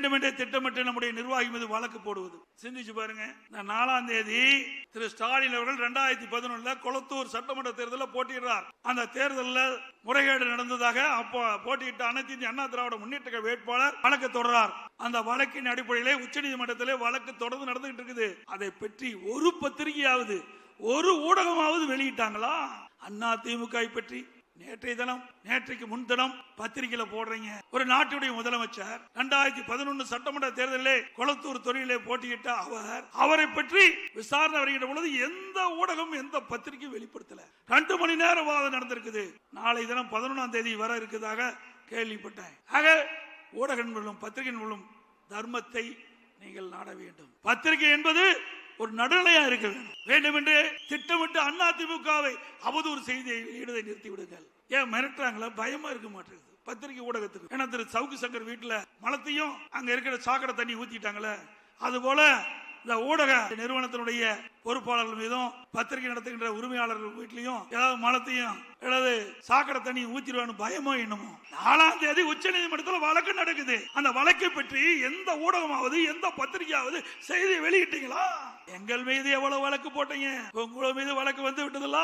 வேண்டுமென்றே திட்டமிட்டு நம்முடைய நிர்வாகி மீது வழக்கு போடுவது. சிந்திச்சு பாருங்க. 4ஆம் தேதி திரு ஸ்டாலின் அவர்கள் 2011 கொளத்தூர் சட்டமன்ற தேர்தலில் போட்டியிடுறார். அந்த தேர்தலில் முறைகேடு நடந்ததாக அப்போ போட்டியிட்ட அனைத்து இந்திய அண்ணா திராவிட முன்னேற்ற வேட்பாளர் வழக்கு தொடர்றார். அந்த வழக்கின் அடிப்படையிலே உச்சநீதிமன்றத்திலே வழக்கு தொடர்ந்து நடந்துகிட்டு இருக்குது. அதை பற்றி ஒரு பத்திரிகையாவது ஒரு ஊடகமாவது வெளியிட்டாங்களா? அண்ணா திமுக பற்றி நேற்றைக்கு முன்தினம் பத்திரிகையில போடுறீங்க. ஒரு நாட்டுடைய முதலமைச்சர் 2011 சட்டமன்ற தேர்தலிலே கொளத்தூர் தொகுதியிலே போட்டியிட்ட அவரை பற்றி விசாரணை வருகின்ற பொழுது எந்த ஊடகம் எந்த பத்திரிகையும் வெளிப்படுத்தல. 2 மணி நேரம் வாதம் நடந்திருக்குது. நாளை தினம் 11ஆம் தேதி வர இருக்குதாக கேள்விப்பட்டேன். ஆக ஊடகங்களும் பத்திரிகைகளும் தர்மத்தை நீங்கள் நாட வேண்டும். பத்திரிகை என்பது ஒரு நடுநிலையா இருக்க வேண்டும் என்று திட்டமிட்டு அண்ணா திமுகவை அவதூறு செய்தியை வெளியிடுவதை நிறுத்தி விடுங்கள். ஏன் மிரட்டுறாங்களா? பயமா இருக்க மாட்டேங்குது பத்திரிகை ஊடகத்துக்கு. ஏன்னா திரு சவுக்கு சங்கர் வீட்டுல மலத்தையும் அங்க இருக்கிற சாக்கடை தண்ணி ஊத்திட்டாங்களே, அது போல இந்த ஊடக நிறுவனத்தினுடைய பொறுப்பாளர்கள் மீதும் பத்திரிகை நடத்துகின்ற உரிமையாளர்கள் வீட்டிலையும் ஏதாவது மலத்தையும் ஏதாவது சாக்கடை தண்ணி ஊத்திடுவான்னு பயமோ என்னமோ. 4ஆம் தேதி உச்ச நீதிமன்றத்தில் வழக்கு நடக்குது. அந்த வழக்கை பற்றி எந்த ஊடகமாவது எந்த பத்திரிகையாவது செய்தி வெளியிட்டீங்களா? எங்கள் மீது எவ்வளவு வழக்கு போட்டீங்க? உங்கள் மீது வழக்கு வந்து விட்டதுல